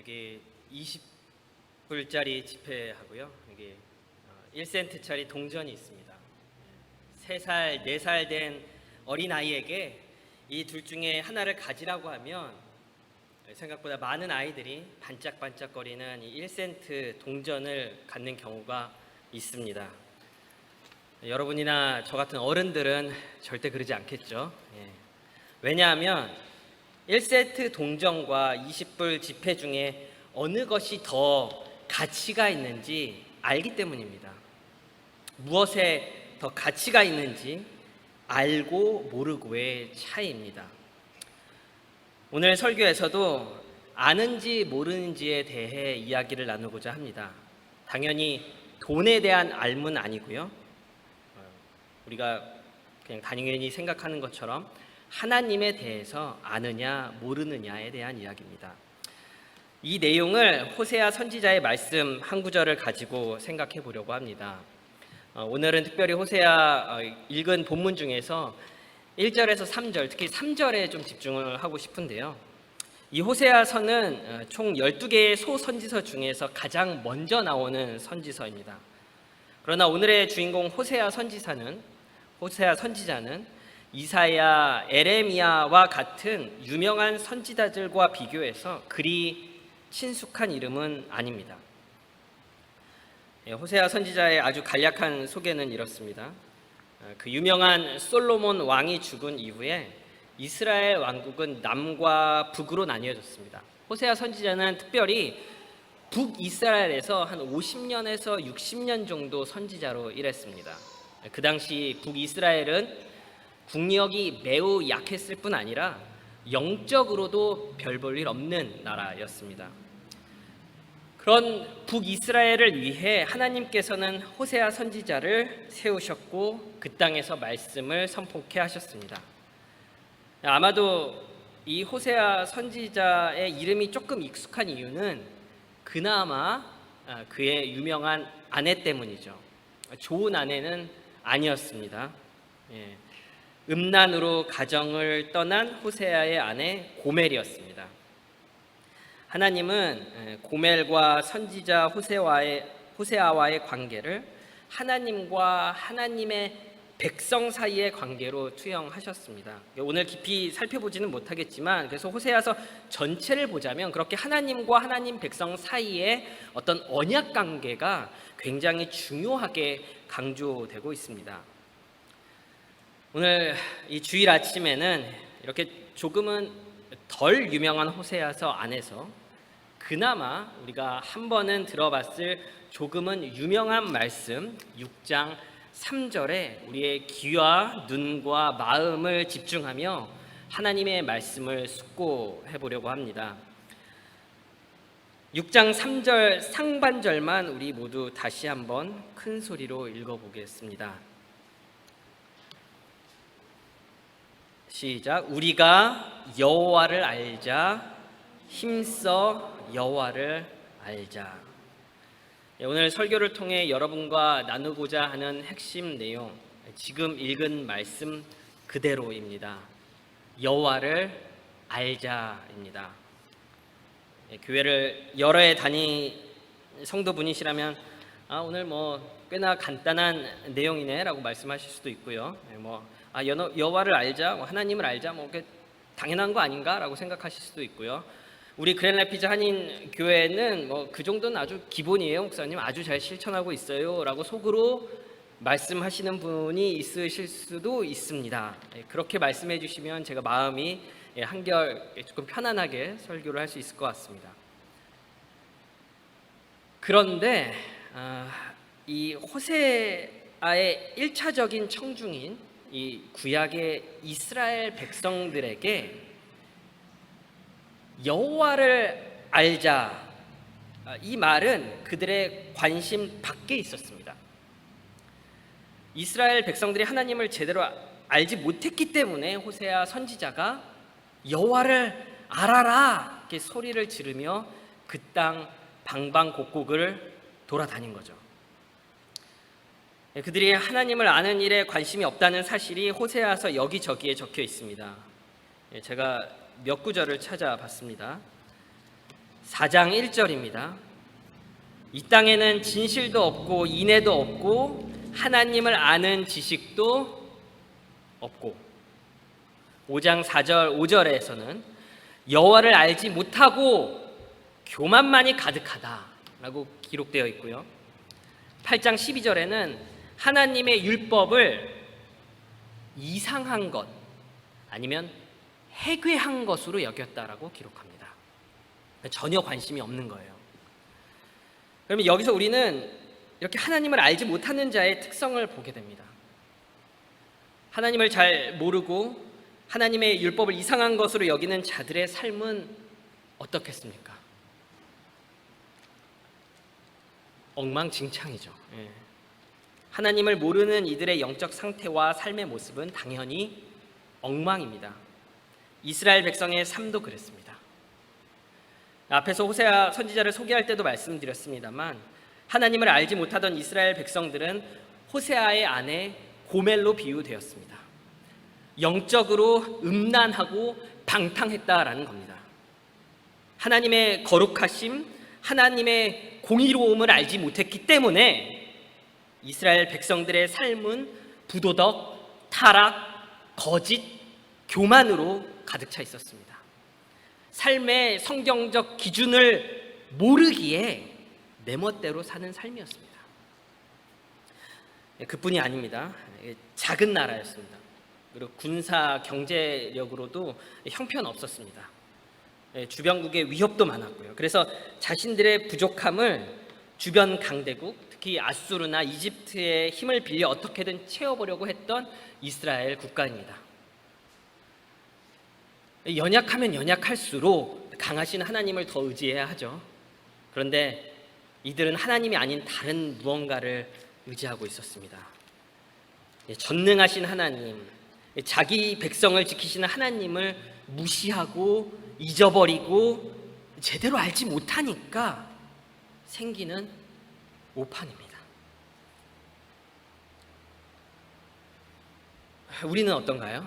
여기 20불짜리 지폐하고요. 여기 1센트짜리 동전이 있습니다. 3살, 4살 된 어린아이에게 이 둘 중에 하나를 가지라고 하면 생각보다 많은 아이들이 반짝반짝거리는 이 1센트 동전을 갖는 경우가 있습니다. 여러분이나 저 같은 어른들은 절대 그러지 않겠죠. 왜냐하면 1세트 동전과 20불 지폐 중에 어느 것이 더 가치가 있는지 알기 때문입니다. 무엇에 더 가치가 있는지 알고 모르고의 차이입니다. 오늘 설교에서도 아는지 모르는지에 대해 이야기를 나누고자 합니다. 당연히 돈에 대한 알문 아니고요. 우리가 그냥 당연히 생각하는 것처럼 하나님에 대해서 아느냐 모르느냐에 대한 이야기입니다. 이 내용을 호세아 선지자의 말씀 한 구절을 가지고 생각해 보려고 합니다. 오늘은 특별히 호세아 읽은 본문 중에서 1절에서 3절, 특히 3절에 좀 집중을 하고 싶은데요. 이 호세아서는 총 12개의 소선지서 중에서 가장 먼저 나오는 선지서입니다. 그러나 오늘의 주인공 호세아 선지자는 이사야, 에레미야와 같은 유명한 선지자들과 비교해서 그리 친숙한 이름은 아닙니다. 호세아 선지자의 아주 간략한 소개는 이렇습니다. 그 유명한 솔로몬 왕이 죽은 이후에 이스라엘 왕국은 남과 북으로 나뉘어졌습니다. 호세아 선지자는 특별히 북이스라엘에서 한 50년에서 60년 정도 선지자로 일했습니다. 그 당시 북이스라엘은 국력이 매우 약했을 뿐 아니라 영적으로도 별 볼 일 없는 나라였습니다. 그런 북이스라엘을 위해 하나님께서는 호세아 선지자를 세우셨고 그 땅에서 말씀을 선포케 하셨습니다. 아마도 이 호세아 선지자의 이름이 조금 익숙한 이유는 그나마 그의 유명한 아내 때문이죠. 좋은 아내는 아니었습니다. 음란으로 가정을 떠난 호세아의 아내 고멜이었습니다. 하나님은 고멜과 선지자 호세아와의 관계를 하나님과 하나님의 백성 사이의 관계로 투영하셨습니다. 오늘 깊이 살펴보지는 못하겠지만 그래서 호세아서 전체를 보자면 그렇게 하나님과 하나님 백성 사이의 어떤 언약 관계가 굉장히 중요하게 강조되고 있습니다. 오늘 이 주일 아침에는 이렇게 조금은 덜 유명한 호세아서 안에서 그나마 우리가 한 번은 들어봤을 조금은 유명한 말씀 6장 3절에 우리의 귀와 눈과 마음을 집중하며 하나님의 말씀을 숙고해 보려고 합니다. 6장 3절 상반절만 우리 모두 다시 한번 큰 소리로 읽어보겠습니다. 시작. 우리가 여호와를 알자, 힘써 여호와를 알자. 오늘 설교를 통해 여러분과 나누고자 하는 핵심 내용, 지금 읽은 말씀 그대로입니다. 여호와를 알자입니다. 교회를 여러 해 다니 성도분이시라면 오늘 꽤나 간단한 내용이네라고 말씀하실 수도 있고요. 여호와를 알자, 하나님을 알자, 당연한 거 아닌가라고 생각하실 수도 있고요. 우리 그랜라피즈 한인 교회는 그 정도는 아주 기본이에요, 목사님. 아주 잘 실천하고 있어요라고 속으로 말씀하시는 분이 있으실 수도 있습니다. 그렇게 말씀해 주시면 제가 마음이 한결 조금 편안하게 설교를 할 수 있을 것 같습니다. 그런데 이 호세아의 1차적인 청중인 이 구약의 이스라엘 백성들에게 여호와를 알자, 이 말은 그들의 관심 밖에 있었습니다. 이스라엘 백성들이 하나님을 제대로 알지 못했기 때문에 호세아 선지자가 여호와를 알아라 이렇게 소리를 지르며 그 땅 방방곡곡을 돌아다닌 거죠. 그들이 하나님을 아는 일에 관심이 없다는 사실이 호세아서 여기저기에 적혀 있습니다. 제가 몇 구절을 찾아봤습니다. 4장 1절입니다. 이 땅에는 진실도 없고 인애도 없고 하나님을 아는 지식도 없고, 5장 4절 5절에서는 여호와를 알지 못하고 교만만이 가득하다라고 기록되어 있고요. 8장 12절에는 하나님의 율법을 이상한 것 아니면 해괴한 것으로 여겼다라고 기록합니다. 전혀 관심이 없는 거예요. 그러면 여기서 우리는 이렇게 하나님을 알지 못하는 자의 특성을 보게 됩니다. 하나님을 잘 모르고 하나님의 율법을 이상한 것으로 여기는 자들의 삶은 어떻겠습니까? 엉망진창이죠. 하나님을 모르는 이들의 영적 상태와 삶의 모습은 당연히 엉망입니다. 이스라엘 백성의 삶도 그랬습니다. 앞에서 호세아 선지자를 소개할 때도 말씀드렸습니다만, 하나님을 알지 못하던 이스라엘 백성들은 호세아의 아내 고멜로 비유되었습니다. 영적으로 음란하고 방탕했다라는 겁니다. 하나님의 거룩하심, 하나님의 공의로움을 알지 못했기 때문에 이스라엘 백성들의 삶은 부도덕, 타락, 거짓, 교만으로 가득 차 있었습니다. 삶의 성경적 기준을 모르기에 내 멋대로 사는 삶이었습니다. 그뿐이 아닙니다. 작은 나라였습니다. 그리고 군사 경제력으로도 형편없었습니다. 주변국의 위협도 많았고요. 그래서 자신들의 부족함을 주변 강대국, 특히 아수르나 이집트의 힘을 빌려 어떻게든 채워보려고 했던 이스라엘 국가입니다. 연약하면 연약할수록 강하신 하나님을 더 의지해야 하죠. 그런데 이들은 하나님이 아닌 다른 무언가를 의지하고 있었습니다. 전능하신 하나님, 자기 백성을 지키시는 하나님을 무시하고 잊어버리고 제대로 알지 못하니까 생기는 오판입니다. 우리는 어떤가요?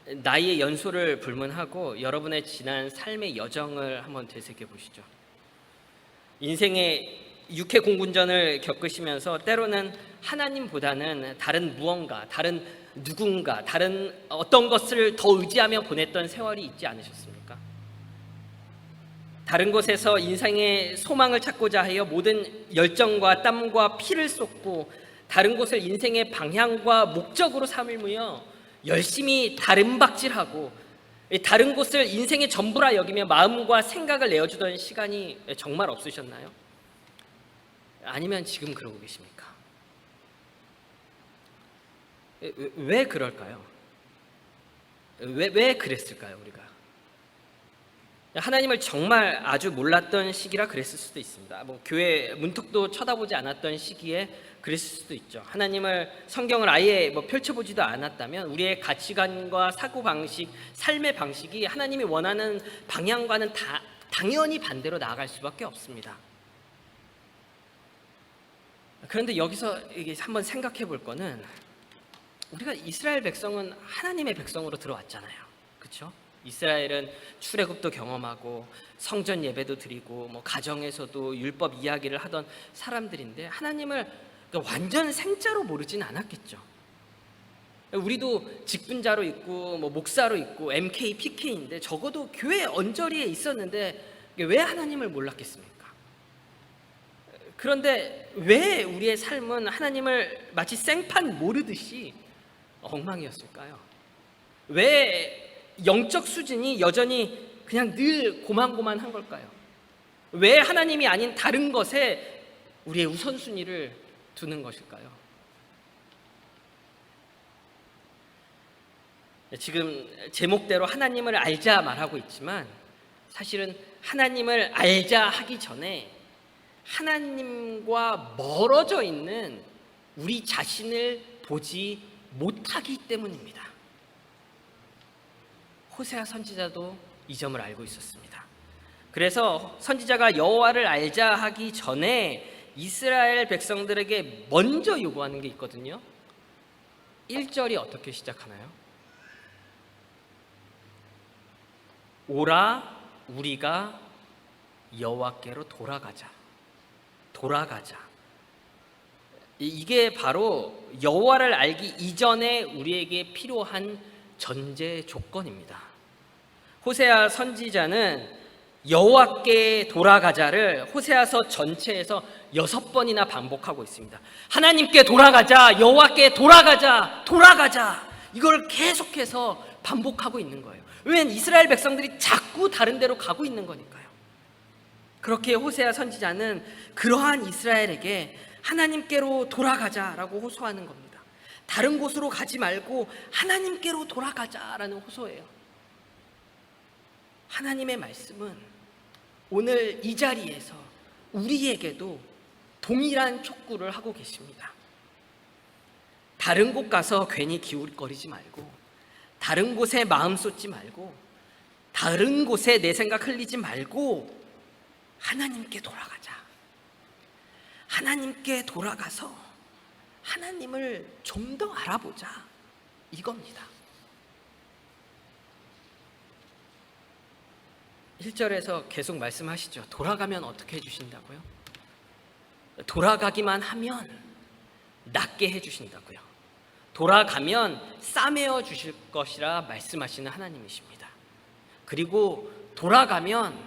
나이의 연소를 불문하고 여러분의 지난 삶의 여정을 한번 되새겨 보시죠. 인생의 육해 공군전을 겪으시면서 때로는 하나님보다는 다른 무언가, 다른 누군가, 다른 어떤 것을 더 의지하며 보냈던 세월이 있지 않으셨습니까? 다른 곳에서 인생의 소망을 찾고자 하여 모든 열정과 땀과 피를 쏟고 다른 곳을 인생의 방향과 목적으로 삼으며 열심히 다름박질하고 다른 곳을 인생의 전부라 여기며 마음과 생각을 내어주던 시간이 정말 없으셨나요? 아니면 지금 그러고 계십니까? 왜 그럴까요? 왜 그랬을까요, 우리가? 하나님을 정말 아주 몰랐던 시기라 그랬을 수도 있습니다. 교회 문턱도 쳐다보지 않았던 시기에 그랬을 수도 있죠. 하나님을, 성경을 아예 펼쳐보지도 않았다면 우리의 가치관과 사고방식, 삶의 방식이 하나님이 원하는 방향과는 당연히 반대로 나아갈 수밖에 없습니다. 그런데 여기서 한번 생각해 볼 거는, 우리가 이스라엘 백성은 하나님의 백성으로 들어왔잖아요. 그렇죠? 이스라엘은 출애굽도 경험하고 성전 예배도 드리고 가정에서도 율법 이야기를 하던 사람들인데 하나님을 완전 생짜로 모르진 않았겠죠. 우리도 직분자로 있고 목사로 있고 MK, PK인데 적어도 교회 언저리에 있었는데 왜 하나님을 몰랐겠습니까? 그런데 왜 우리의 삶은 하나님을 마치 생판 모르듯이 엉망이었을까요? 왜 영적 수준이 여전히 그냥 늘 고만고만한 걸까요? 왜 하나님이 아닌 다른 것에 우리의 우선순위를 두는 것일까요? 지금 제목대로 하나님을 알자 말하고 있지만 사실은 하나님을 알자 하기 전에 하나님과 멀어져 있는 우리 자신을 보지 못하기 때문입니다. 호세아 선지자도 이 점을 알고 있었습니다. 그래서 선지자가 여호와를 알자 하기 전에 이스라엘 백성들에게 먼저 요구하는 게 있거든요. 1절이 어떻게 시작하나요? 오라 우리가 여호와께로 돌아가자. 돌아가자. 이게 바로 여호와를 알기 이전에 우리에게 필요한 전제 조건입니다. 호세아 선지자는 여호와께 돌아가자를 호세아서 전체에서 6번이나 반복하고 있습니다. 하나님께 돌아가자, 여호와께 돌아가자, 돌아가자. 이걸 계속해서 반복하고 있는 거예요. 왜냐하면 이스라엘 백성들이 자꾸 다른 데로 가고 있는 거니까요. 그렇게 호세아 선지자는 그러한 이스라엘에게 하나님께로 돌아가자라고 호소하는 겁니다. 다른 곳으로 가지 말고 하나님께로 돌아가자라는 호소예요. 하나님의 말씀은 오늘 이 자리에서 우리에게도 동일한 촉구를 하고 계십니다. 다른 곳 가서 괜히 기웃거리지 말고, 다른 곳에 마음 쏟지 말고, 다른 곳에 내 생각 흘리지 말고 하나님께 돌아가자. 하나님께 돌아가서 하나님을 좀 더 알아보자, 이겁니다. 1절에서 계속 말씀하시죠. 돌아가면 어떻게 해주신다고요? 돌아가기만 하면 낫게 해주신다고요. 돌아가면 싸매어 주실 것이라 말씀하시는 하나님이십니다. 그리고 돌아가면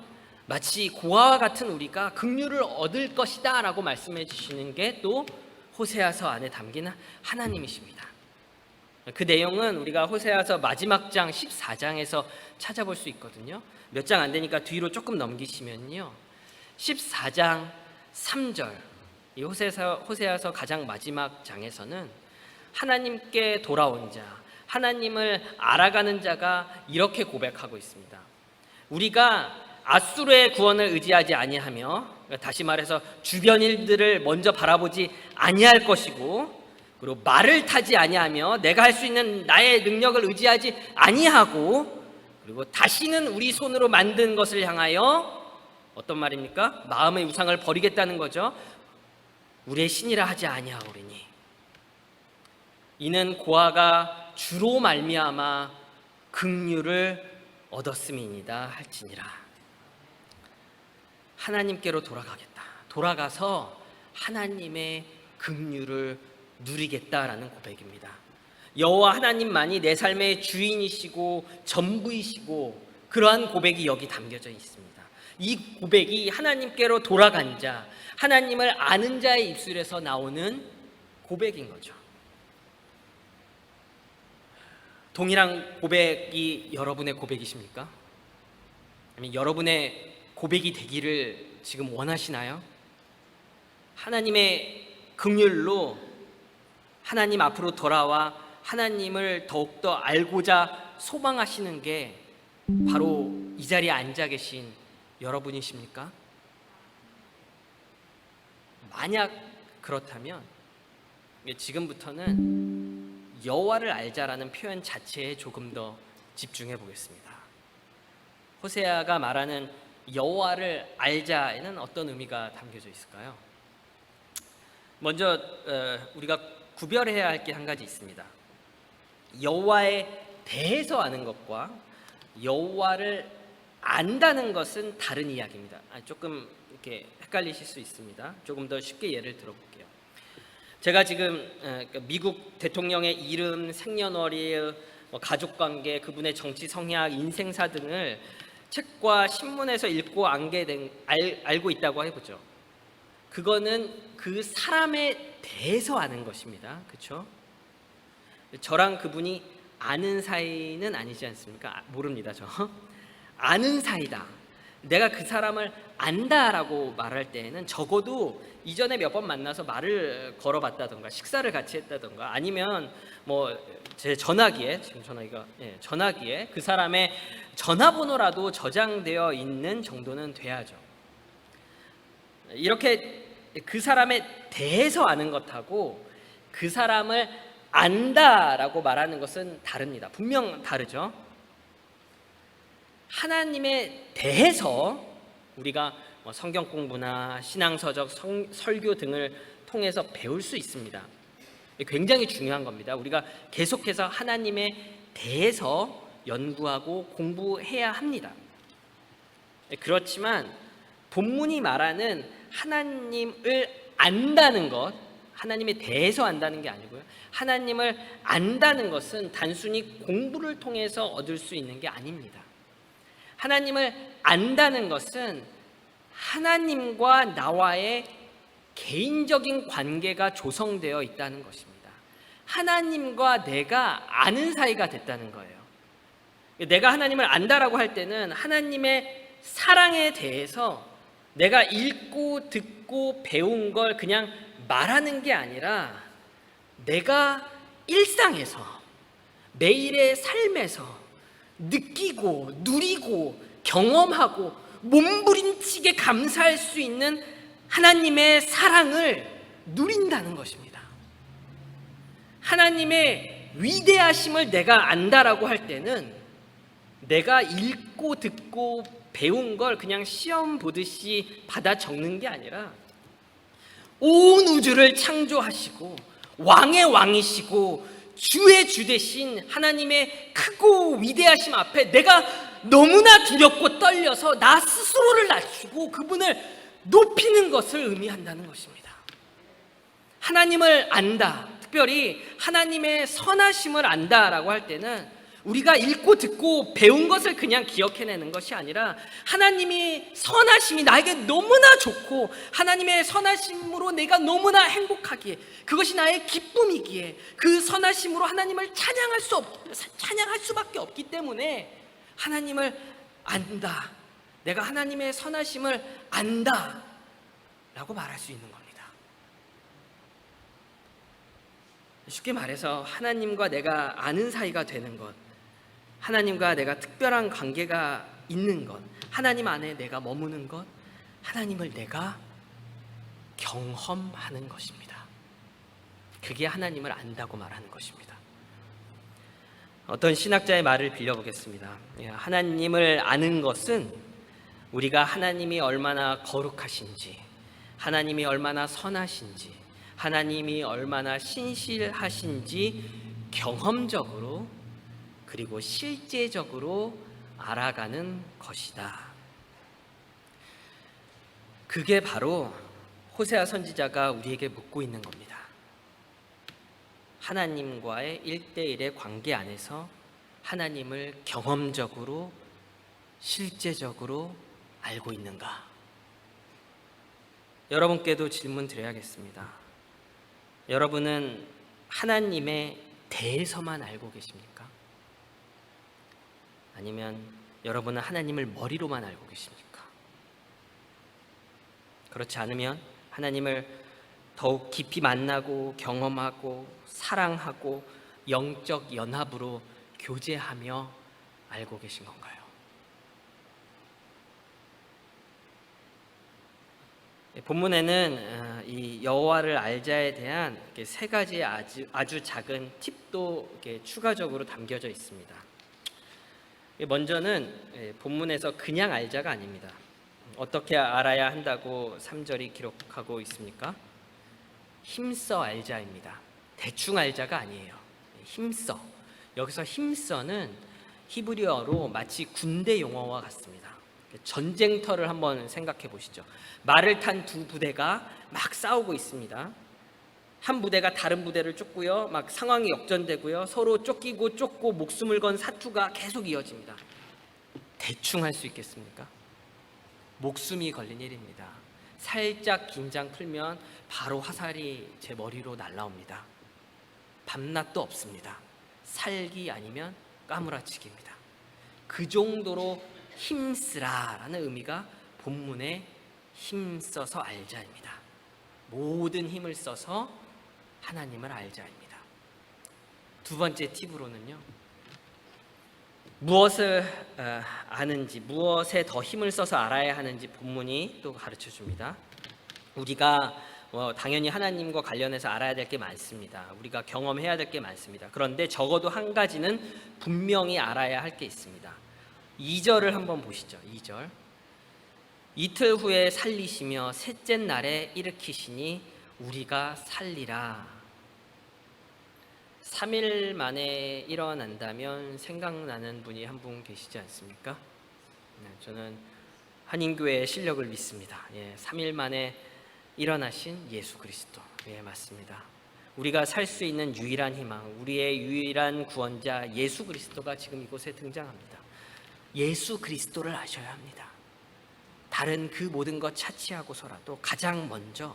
마치 고아와 같은 우리가 긍휼을 얻을 것이다 라고 말씀해 주시는 게 또 호세아서 안에 담긴 하나님이십니다. 그 내용은 우리가 호세아서 마지막 장 14장에서 찾아볼 수 있거든요. 몇 장 안 되니까 뒤로 조금 넘기시면요, 14장 3절, 이 호세아서 가장 마지막 장에서는 하나님께 돌아온 자, 하나님을 알아가는 자가 이렇게 고백하고 있습니다. 우리가 앗수르의 구원을 의지하지 아니하며, 다시 말해서 주변 일들을 먼저 바라보지 아니할 것이고, 그리고 말을 타지 아니하며 내가 할 수 있는 나의 능력을 의지하지 아니하고, 그리고 다시는 우리 손으로 만든 것을 향하여 어떤 말입니까? 마음의 우상을 버리겠다는 거죠. 우리의 신이라 하지 아니하오리니 이는 고아가 주로 말미암아 긍휼을 얻었음이니이다 할지니라. 하나님께로 돌아가겠다. 돌아가서 하나님의 긍휼을 누리겠다라는 고백입니다. 여호와 하나님만이 내 삶의 주인이시고 전부이시고, 그러한 고백이 여기 담겨져 있습니다. 이 고백이 하나님께로 돌아간 자, 하나님을 아는 자의 입술에서 나오는 고백인 거죠. 동일한 고백이 여러분의 고백이십니까? 아니면 여러분의 고백이 되기를 지금 원하시나요? 하나님의 긍휼로 하나님 앞으로 돌아와 하나님을 더욱더 알고자 소망하시는 게 바로 이 자리에 앉아 계신 여러분이십니까? 만약 그렇다면 지금부터는 여호와를 알자라는 표현 자체에 조금 더 집중해 보겠습니다. 호세아가 말하는 여호와를 알자에는 어떤 의미가 담겨져 있을까요? 먼저 우리가 구별해야 할 게 한 가지 있습니다. 여호와에 대해서 아는 것과 여호와를 안다는 것은 다른 이야기입니다. 조금 이렇게 헷갈리실 수 있습니다. 조금 더 쉽게 예를 들어볼게요. 제가 지금 미국 대통령의 이름, 생년월일, 가족관계, 그분의 정치 성향, 인생사 등을 책과 신문에서 읽고 알고 있다고 해보죠. 그거는 그 사람에 대해서 아는 것입니다. 그렇죠? 저랑 그분이 아는 사이는 아니지 않습니까? 모릅니다, 저. 아는 사이다. 내가 그 사람을 안다라고 말할 때에는 적어도 이전에 몇 번 만나서 말을 걸어봤다던가 식사를 같이 했다던가, 아니면 제 전화기에, 지금 전화기에 그 사람의 전화번호라도 저장되어 있는 정도는 돼야죠. 이렇게 그 사람에 대해서 아는 것하고 그 사람을 안다라고 말하는 것은 다릅니다. 분명 다르죠. 하나님에 대해서 우리가 성경 공부나 신앙서적, 설교 등을 통해서 배울 수 있습니다. 굉장히 중요한 겁니다. 우리가 계속해서 하나님에 대해서 연구하고 공부해야 합니다. 그렇지만 본문이 말하는 하나님을 안다는 것, 하나님에 대해서 안다는 게 아니고요. 하나님을 안다는 것은 단순히 공부를 통해서 얻을 수 있는 게 아닙니다. 하나님을 안다는 것은 하나님과 나와의 개인적인 관계가 조성되어 있다는 것입니다. 하나님과 내가 아는 사이가 됐다는 거예요. 내가 하나님을 안다라고 할 때는 하나님의 사랑에 대해서 내가 읽고 듣고 배운 걸 그냥 말하는 게 아니라 내가 일상에서 매일의 삶에서 느끼고 누리고 경험하고 몸부림치게 감사할 수 있는 하나님의 사랑을 누린다는 것입니다. 하나님의 위대하심을 내가 안다라고 할 때는 내가 읽고 듣고 배운 걸 그냥 시험 보듯이 받아 적는 게 아니라 온 우주를 창조하시고 왕의 왕이시고 주의 주 되신 하나님의 크고 위대하심 앞에 내가 너무나 두렵고 떨려서 나 스스로를 낮추고 그분을 높이는 것을 의미한다는 것입니다. 하나님을 안다, 특별히 하나님의 선하심을 안다라고 할 때는 우리가 읽고 듣고 배운 것을 그냥 기억해내는 것이 아니라 하나님이 선하심이 나에게 너무나 좋고 하나님의 선하심으로 내가 너무나 행복하기에 그것이 나의 기쁨이기에 그 선하심으로 하나님을 찬양할 수밖에 없기 때문에 하나님을 안다, 내가 하나님의 선하심을 안다 라고 말할 수 있는 겁니다. 쉽게 말해서 하나님과 내가 아는 사이가 되는 것, 하나님과 내가 특별한 관계가 있는 것, 하나님 안에 내가 머무는 것, 하나님을 내가 경험하는 것입니다. 그게 하나님을 안다고 말하는 것입니다. 어떤 신학자의 말을 빌려보겠습니다. 하나님을 아는 것은 우리가 하나님이 얼마나 거룩하신지, 하나님이 얼마나 선하신지, 하나님이 얼마나 신실하신지 경험적으로 그리고 실제적으로 알아가는 것이다. 그게 바로 호세아 선지자가 우리에게 묻고 있는 겁니다. 하나님과의 1대1의 관계 안에서 하나님을 경험적으로 실제적으로 알고 있는가? 여러분께도 질문 드려야겠습니다. 여러분은 하나님에 대해서만 알고 계십니까? 아니면 여러분은 하나님을 머리로만 알고 계십니까? 그렇지 않으면 하나님을 더욱 깊이 만나고 경험하고 사랑하고 영적 연합으로 교제하며 알고 계신 건가요? 본문에는 이 여호와를 알자에 대한 세 가지의 아주 작은 팁도 이렇게 추가적으로 담겨져 있습니다. 먼저는 본문에서 그냥 알자가 아닙니다. 어떻게 알아야 한다고 3절이 기록하고 있습니까? 힘써 알자입니다. 대충 알자가 아니에요. 힘써. 여기서 힘써는 히브리어로 마치 군대 용어와 같습니다. 전쟁터를 한번 생각해 보시죠. 말을 탄 두 부대가 막 싸우고 있습니다. 한 부대가 다른 부대를 쫓고요, 막 상황이 역전되고요, 서로 쫓기고 쫓고 목숨을 건 사투가 계속 이어집니다. 대충 할 수 있겠습니까? 목숨이 걸린 일입니다. 살짝 긴장 풀면 바로 화살이 제 머리로 날라옵니다. 밤낮도 없습니다. 살기 아니면 까무라치기입니다. 그 정도로 힘쓰라라는 의미가 본문에 힘써서 알자입니다. 모든 힘을 써서 하나님을 알자입니다. 두 번째 팁으로는요, 무엇을 아는지, 무엇에 더 힘을 써서 알아야 하는지 본문이 또 가르쳐 줍니다. 우리가 당연히 하나님과 관련해서 알아야 될 게 많습니다. 우리가 경험해야 될 게 많습니다. 그런데 적어도 한 가지는 분명히 알아야 할 게 있습니다. 2절을 한번 보시죠. 2절. 이틀 후에 살리시며 셋째 날에 일으키시니 우리가 살리라. 3일 만에 일어난다면 생각나는 분이 한 분 계시지 않습니까? 저는 한인교회의 실력을 믿습니다. 3일 만에 일어나신 예수 그리스도. 맞습니다. 우리가 살 수 있는 유일한 희망, 우리의 유일한 구원자 예수 그리스도가 지금 이곳에 등장합니다. 예수 그리스도를 아셔야 합니다. 다른 그 모든 것 차치하고서라도 가장 먼저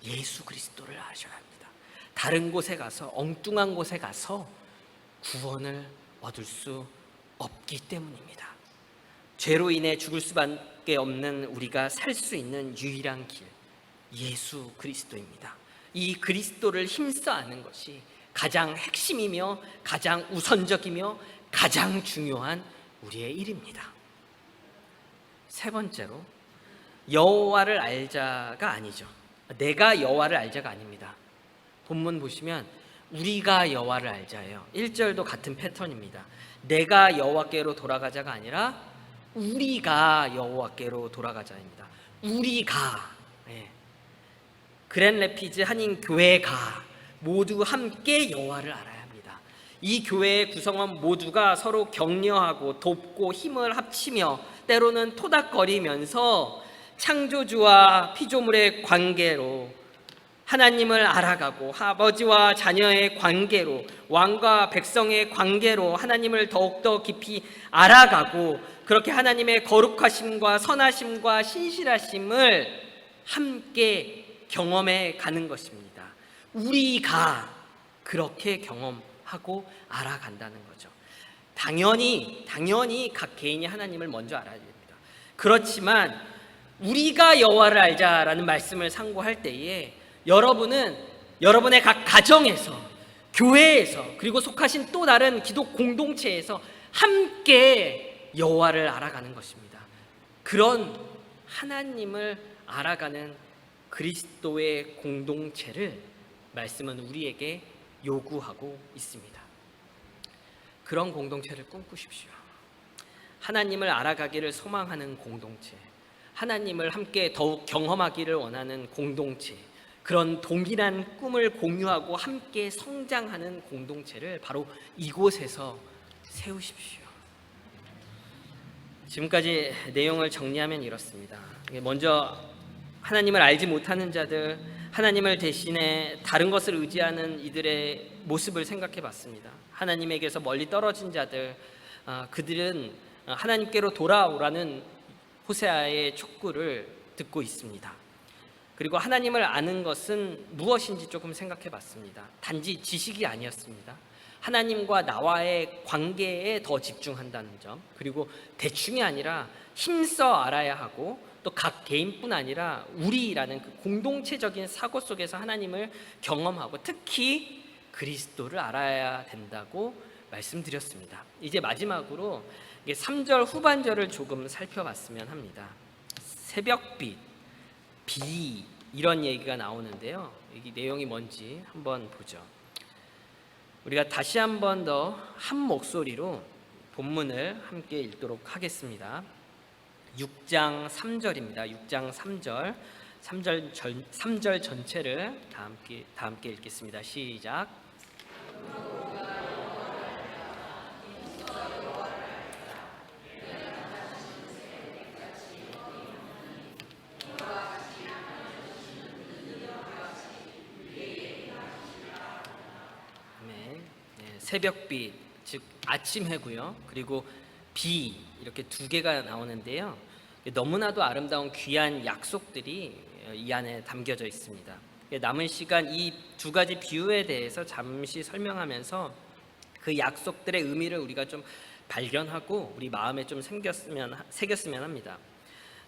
예수 그리스도를 아셔야 합니다. 다른 곳에 가서, 엉뚱한 곳에 가서 구원을 얻을 수 없기 때문입니다. 죄로 인해 죽을 수밖에 없는 우리가 살 수 있는 유일한 길, 예수 그리스도입니다. 이 그리스도를 힘써 아는 것이 가장 핵심이며 가장 우선적이며 가장 중요한 우리의 일입니다. 세 번째로, 여호와를 알자가 아니죠. 내가 여호와를 알자가 아닙니다. 본문 보시면 우리가 여호와를 알자예요. 1절도 같은 패턴입니다. 내가 여호와께로 돌아가자가 아니라 우리가 여호와께로 돌아가자입니다. 우리가, 그랜래피즈 한인교회가 모두 함께 여호와를 알아야 합니다. 이 교회의 구성원 모두가 서로 격려하고 돕고 힘을 합치며 때로는 토닥거리면서 창조주와 피조물의 관계로, 하나님을 알아가고 아버지와 자녀의 관계로, 왕과 백성의 관계로 하나님을 더욱더 깊이 알아가고, 그렇게 하나님의 거룩하심과 선하심과 신실하심을 함께 경험해 가는 것입니다. 우리가 그렇게 경험하고 알아간다는 거죠. 당연히 각 개인이 하나님을 먼저 알아야 됩니다. 그렇지만 우리가 여호와를 알자라는 말씀을 상고할 때에 여러분은 여러분의 각 가정에서, 교회에서, 그리고 속하신 또 다른 기독 공동체에서 함께 여호와를 알아가는 것입니다. 그런 하나님을 알아가는 그리스도의 공동체를 말씀은 우리에게 요구하고 있습니다. 그런 공동체를 꿈꾸십시오. 하나님을 알아가기를 소망하는 공동체, 하나님을 함께 더욱 경험하기를 원하는 공동체, 그런 동일한 꿈을 공유하고 함께 성장하는 공동체를 바로 이곳에서 세우십시오. 지금까지 내용을 정리하면 이렇습니다. 먼저 하나님을 알지 못하는 자들, 하나님을 대신해 다른 것을 의지하는 이들의 모습을 생각해 봤습니다. 하나님에게서 멀리 떨어진 자들, 그들은 하나님께로 돌아오라는 호세아의 촉구를 듣고 있습니다. 그리고 하나님을 아는 것은 무엇인지 조금 생각해 봤습니다. 단지 지식이 아니었습니다. 하나님과 나와의 관계에 더 집중한다는 점, 그리고 대충이 아니라 힘써 알아야 하고, 또 각 개인뿐 아니라 우리라는 그 공동체적인 사고 속에서 하나님을 경험하고 특히 그리스도를 알아야 된다고 말씀드렸습니다. 이제 마지막으로 3절 후반절을 조금 살펴봤으면 합니다. 새벽빛, 비, 이런 얘기가 나오는데요. 이 내용이 뭔지 한번 보죠. 우리가 다시 한 번 더 한 목소리로 본문을 함께 읽도록 하겠습니다. 6장 3절입니다. 6장 3절, 3절 전체를 다 함께 읽겠습니다. 시작. 새벽빛, 즉 아침 해고요. 그리고 비, 이렇게 두 개가 나오는데요. 너무나도 아름다운 귀한 약속들이 이 안에 담겨져 있습니다. 남은 시간 이 두 가지 비유에 대해서 잠시 설명하면서 그 약속들의 의미를 우리가 좀 발견하고 우리 마음에 좀 새겼으면 합니다.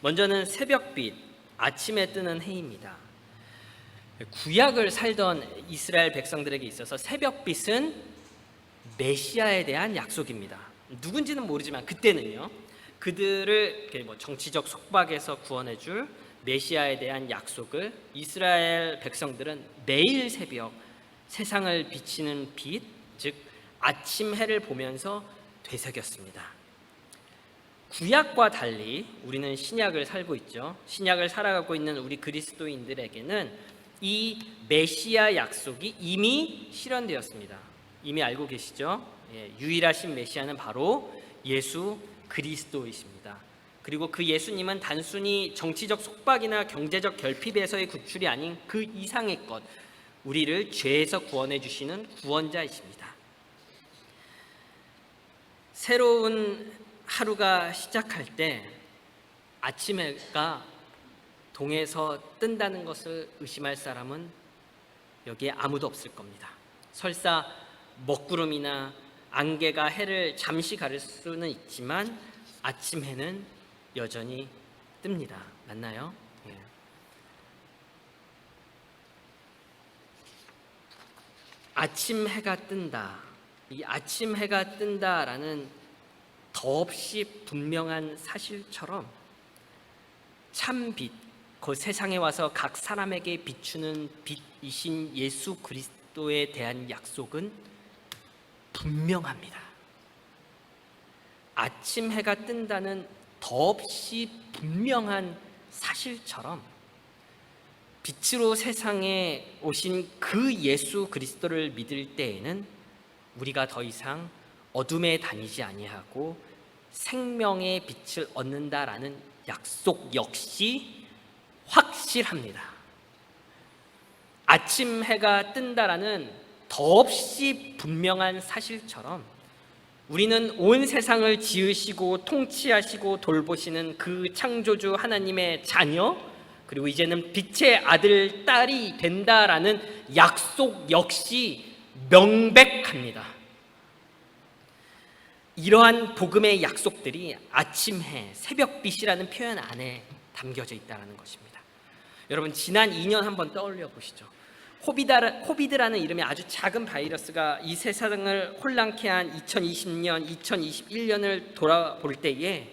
먼저는 새벽빛, 아침에 뜨는 해입니다. 구약을 살던 이스라엘 백성들에게 있어서 새벽빛은 메시아에 대한 약속입니다. 누군지는 모르지만 그때는요, 그들을 정치적 속박에서 구원해줄 메시아에 대한 약속을 이스라엘 백성들은 매일 새벽 세상을 비치는 빛, 즉 아침 해를 보면서 되새겼습니다. 구약과 달리 우리는 신약을 살고 있죠. 신약을 살아가고 있는 우리 그리스도인들에게는 이 메시아 약속이 이미 실현되었습니다. 이미 알고 계시죠? 유일하신 메시아는 바로 예수 그리스도이십니다. 그리고 그 예수님은 단순히 정치적 속박이나 경제적 결핍에서의 구출이 아닌 그 이상의 것, 우리를 죄에서 구원해 주시는 구원자이십니다. 새로운 하루가 시작할 때 아침 해가 동에서 뜬다는 것을 의심할 사람은 여기에 아무도 없을 겁니다. 설사 먹구름이나 안개가 해를 잠시 가릴 수는 있지만 아침 해는 여전히 뜹니다. 맞나요? 예. 아침 해가 뜬다. 이 아침 해가 뜬다라는 더없이 분명한 사실처럼 참 빛, 그 세상에 와서 각 사람에게 비추는 빛이신 예수 그리스도에 대한 약속은 분명합니다. 아침 해가 뜬다는 더없이 분명한 사실처럼 빛으로 세상에 오신 그 예수 그리스도를 믿을 때에는 우리가 더 이상 어둠에 다니지 아니하고 생명의 빛을 얻는다라는 약속 역시 확실합니다. 아침 해가 뜬다라는 더없이 분명한 사실처럼 우리는 온 세상을 지으시고 통치하시고 돌보시는 그 창조주 하나님의 자녀, 그리고 이제는 빛의 아들, 딸이 된다라는 약속 역시 명백합니다. 이러한 복음의 약속들이 아침해, 새벽빛이라는 표현 안에 담겨져 있다는 것입니다. 여러분, 지난 2년 한번 떠올려 보시죠. 코비드라는 이름의 아주 작은 바이러스가 이 세상을 혼란케 한 2020년, 2021년을 돌아볼 때에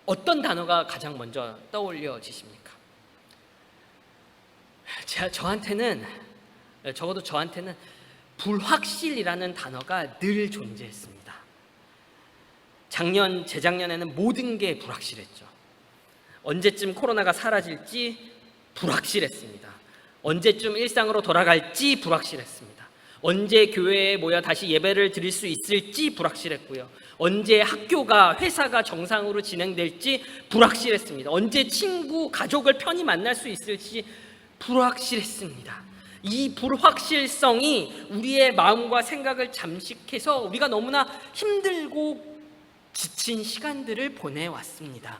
어떤 단어가 가장 먼저 떠올려지십니까? 적어도 저한테는 불확실이라는 단어가 늘 존재했습니다. 재작년에는 모든 게 불확실했죠. 언제쯤 코로나가 사라질지 불확실했습니다. 언제쯤 일상으로 돌아갈지 불확실했습니다. 언제 교회에 모여 다시 예배를 드릴 수 있을지 불확실했고요. 언제 학교가, 회사가 정상으로 진행될지 불확실했습니다. 언제 친구, 가족을 편히 만날 수 있을지 불확실했습니다. 이 불확실성이 우리의 마음과 생각을 잠식해서 우리가 너무나 힘들고 지친 시간들을 보내왔습니다.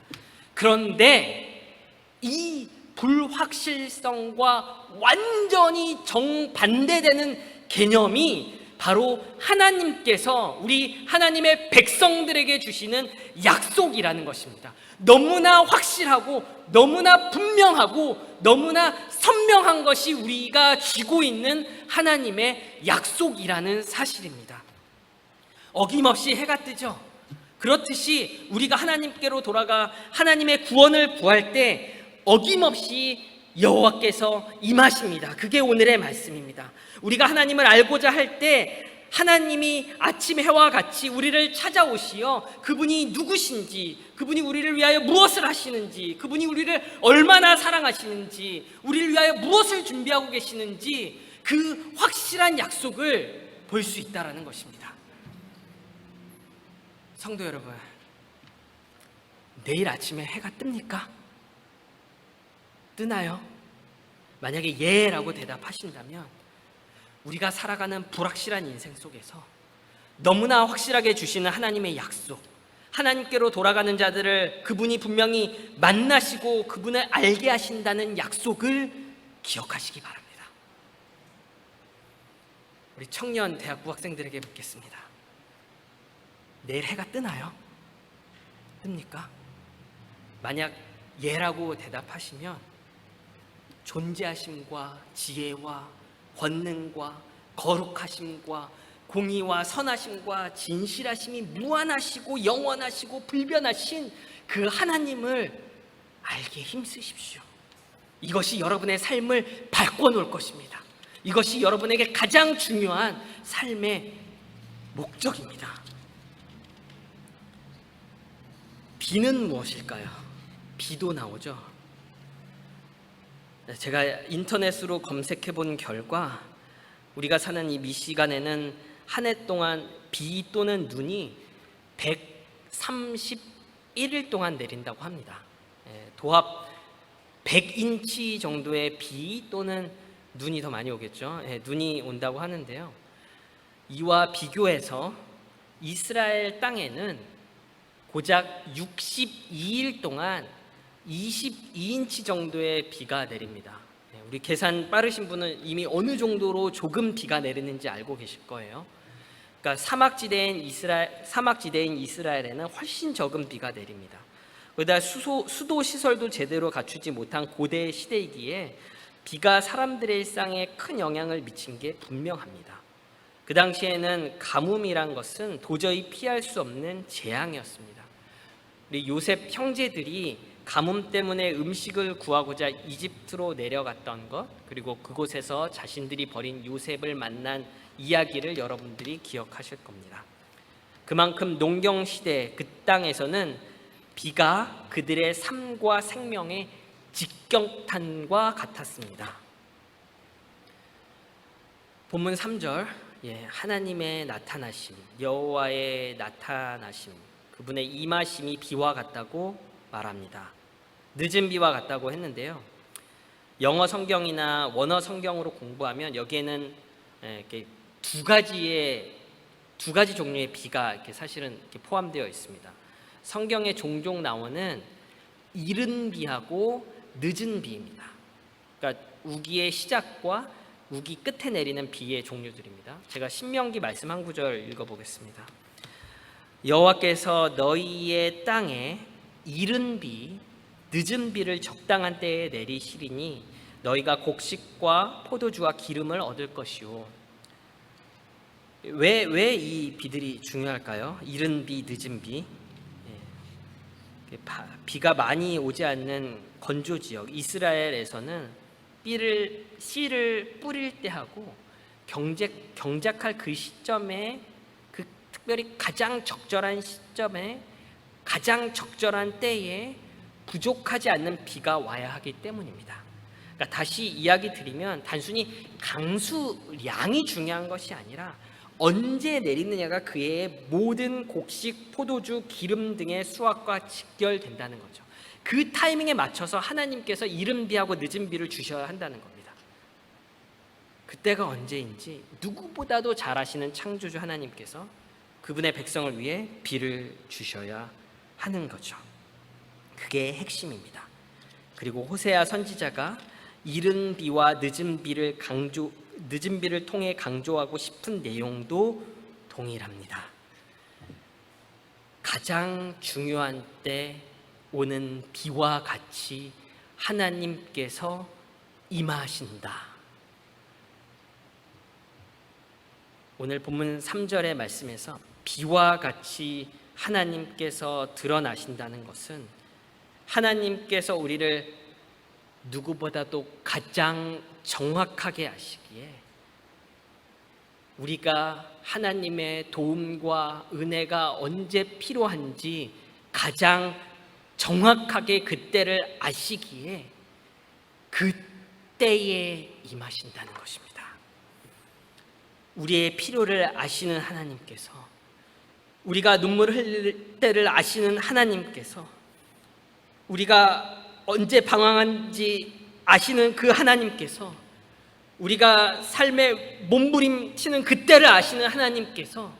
그런데 이 불확실성과 완전히 정반대되는 개념이 바로 하나님께서 우리 하나님의 백성들에게 주시는 약속이라는 것입니다. 너무나 확실하고 너무나 분명하고 너무나 선명한 것이 우리가 쥐고 있는 하나님의 약속이라는 사실입니다. 어김없이 해가 뜨죠. 그렇듯이 우리가 하나님께로 돌아가 하나님의 구원을 구할 때 어김없이 여호와께서 임하십니다. 그게 오늘의 말씀입니다. 우리가 하나님을 알고자 할 때 하나님이 아침 해와 같이 우리를 찾아오시어 그분이 누구신지, 그분이 우리를 위하여 무엇을 하시는지, 그분이 우리를 얼마나 사랑하시는지, 우리를 위하여 무엇을 준비하고 계시는지 그 확실한 약속을 볼 수 있다는 것입니다. 성도 여러분, 내일 아침에 해가 뜹니까? 뜨나요? 만약에 예라고 대답하신다면 우리가 살아가는 불확실한 인생 속에서 너무나 확실하게 주시는 하나님의 약속, 하나님께로 돌아가는 자들을 그분이 분명히 만나시고 그분을 알게 하신다는 약속을 기억하시기 바랍니다. 우리 청년 대학부 학생들에게 묻겠습니다. 내일 해가 뜨나요? 뜹니까? 만약 예라고 대답하시면 존재하심과 지혜와 권능과 거룩하심과 공의와 선하심과 진실하심이 무한하시고 영원하시고 불변하신 그 하나님을 알게 힘쓰십시오. 이것이 여러분의 삶을 바꿔놓을 것입니다. 이것이 여러분에게 가장 중요한 삶의 목적입니다. 비는 무엇일까요? 비도 나오죠. 제가 인터넷으로 검색해 본 결과 우리가 사는 이 미시간에는 한 해 동안 비 또는 눈이 1일 동안 내린다고 합니다. 도합 100인치 정도의 비 또는 눈이 더 많이 오겠죠. 눈이 온다고 하는데요. 이와 비교해서 이스라엘 땅에는 고작 62일 동안 22인치 정도의 비가 내립니다. 우리 계산 빠르신 분은 이미 어느 정도로 조금 비가 내리는지 알고 계실 거예요. 그러니까 사막지대인 이스라엘에는 훨씬 적은 비가 내립니다. 거기다 수도 시설도 제대로 갖추지 못한 고대 시대이기에 비가 사람들의 일상에 큰 영향을 미친 게 분명합니다. 그 당시에는 가뭄이란 것은 도저히 피할 수 없는 재앙이었습니다. 우리 요셉 형제들이 가뭄 때문에 음식을 구하고자 이집트로 내려갔던 것, 그리고 그곳에서 자신들이 버린 요셉을 만난 이야기를 여러분들이 기억하실 겁니다. 그만큼 농경시대 그 땅에서는 비가 그들의 삶과 생명의 직격탄과 같았습니다. 본문 3절, 하나님의 나타나심, 여호와의 나타나심, 그분의 임하심이 비와 같다고 말합니다. 늦은 비와 같다고 했는데요. 영어 성경이나 원어 성경으로 공부하면 여기에는 이렇게 두 가지 종류의 비가 이렇게 사실은 이렇게 포함되어 있습니다. 성경에 종종 나오는 이른 비하고 늦은 비입니다. 그러니까 우기의 시작과 우기 끝에 내리는 비의 종류들입니다. 제가 신명기 말씀 한 구절 읽어보겠습니다. 여호와께서 너희의 땅에 이른 비, 늦은 비를 적당한 때에 내리시리니 너희가 곡식과 포도주와 기름을 얻을 것이요. 왜 이 비들이 중요할까요? 이른 비, 늦은 비. 비가 많이 오지 않는 건조 지역 이스라엘에서는 씨를 뿌릴 때 하고 경작할 그 시점에, 그 특별히 가장 적절한 시점에, 가장 적절한 때에 부족하지 않는 비가 와야 하기 때문입니다. 그러니까 다시 이야기 드리면 단순히 강수량이 중요한 것이 아니라 언제 내리느냐가 그의 모든 곡식, 포도주, 기름 등의 수확과 직결된다는 거죠. 그 타이밍에 맞춰서 하나님께서 이른 비하고 늦은 비를 주셔야 한다는 겁니다. 그때가 언제인지 누구보다도 잘 아시는 창조주 하나님께서 그분의 백성을 위해 비를 주셔야 하는 거죠. 그게 핵심입니다. 그리고 호세아 선지자가 이른 비와 늦은 비를 통해 강조하고 싶은 내용도 동일합니다. 가장 중요한 때 오는 비와 같이 하나님께서 임하신다. 오늘 본문 3절의 말씀에서 비와 같이 하나님께서 드러나신다는 것은 하나님께서 우리를 누구보다도 가장 정확하게 아시기에 우리가 하나님의 도움과 은혜가 언제 필요한지 가장 정확하게 그때를 아시기에 그때에 임하신다는 것입니다. 우리의 필요를 아시는 하나님께서, 우리가 눈물을 흘릴 때를 아시는 하나님께서, 우리가 언제 방황한지 아시는 그 하나님께서, 우리가 삶에 몸부림치는 그때를 아시는 하나님께서,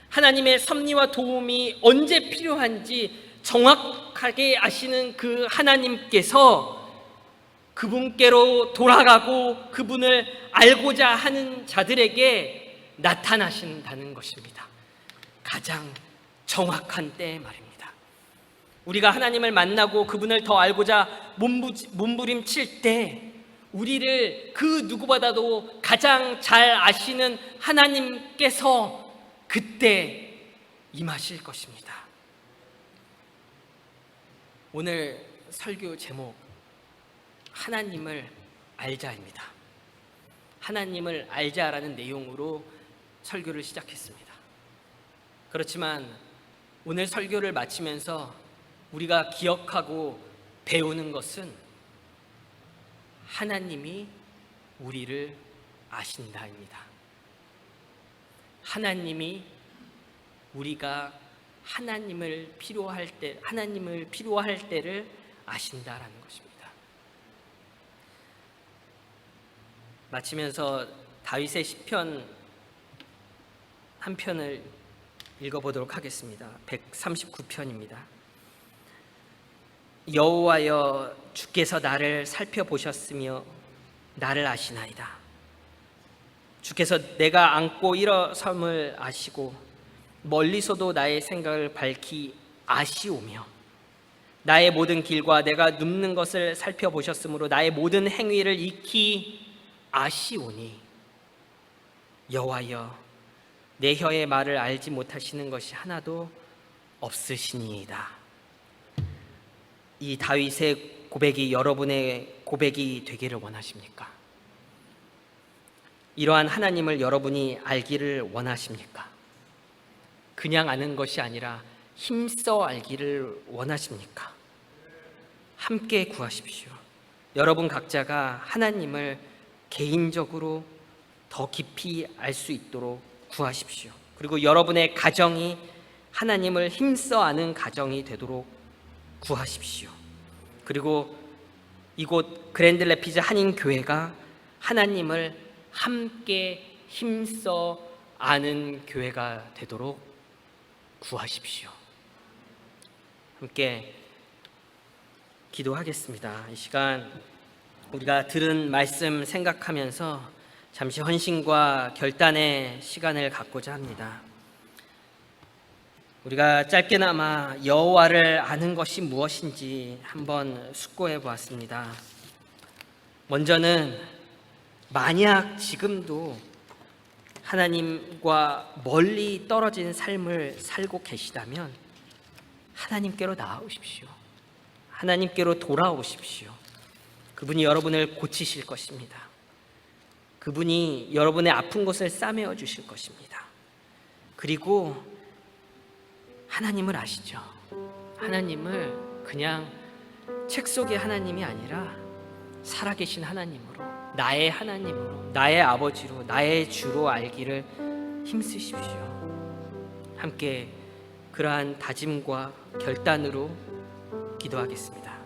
하나님의 섭리와 도움이 언제 필요한지 정확하게 아시는 그 하나님께서 그분께로 돌아가고 그분을 알고자 하는 자들에게 나타나신다는 것입니다. 가장 정확한 때 말입니다. 우리가 하나님을 만나고 그분을 더 알고자 몸부림칠 때 우리를 그 누구보다도 가장 잘 아시는 하나님께서 그때 임하실 것입니다. 오늘 설교 제목 하나님을 알자입니다. 하나님을 알자라는 내용으로 설교를 시작했습니다. 그렇지만 오늘 설교를 마치면서 우리가 기억하고 배우는 것은 하나님이 우리를 아신다입니다. 하나님이 우리가 하나님을 필요할 때를 아신다라는 것입니다. 마치면서 다윗의 시편 한 편을 읽어보도록 하겠습니다. 139편입니다. 여호와여, 주께서 나를 살펴보셨으며 나를 아시나이다. 주께서 내가 앉고 일어섬을 아시고 멀리서도 나의 생각을 밝히 아시오며 나의 모든 길과 내가 눕는 것을 살펴보셨으므로 나의 모든 행위를 익히 아시오니 여호와여, 내 혀의 말을 알지 못하시는 것이 하나도 없으시니이다. 이 다윗의 고백이 여러분의 고백이 되기를 원하십니까? 이러한 하나님을 여러분이 알기를 원하십니까? 그냥 아는 것이 아니라 힘써 알기를 원하십니까? 함께 구하십시오. 여러분 각자가 하나님을 개인적으로 더 깊이 알 수 있도록 구하십시오. 그리고 여러분의 가정이 하나님을 힘써 아는 가정이 되도록 구하십시오. 그리고 이곳 그랜드 래피즈 한인교회가 하나님을 함께 힘써 아는 교회가 되도록 구하십시오. 함께 기도하겠습니다. 이 시간 우리가 들은 말씀 생각하면서 잠시 헌신과 결단의 시간을 갖고자 합니다. 우리가 짧게나마 여호와를 아는 것이 무엇인지 한번 숙고해 보았습니다. 먼저는 만약 지금도 하나님과 멀리 떨어진 삶을 살고 계시다면 하나님께로 나아오십시오. 하나님께로 돌아오십시오. 그분이 여러분을 고치실 것입니다. 그분이 여러분의 아픈 곳을 싸매어 주실 것입니다. 그리고 하나님을 아시죠? 하나님을 그냥 책 속의 하나님이 아니라 살아계신 하나님으로, 나의 하나님으로, 나의 아버지로, 나의 주로 알기를 힘쓰십시오. 함께 그러한 다짐과 결단으로 기도하겠습니다.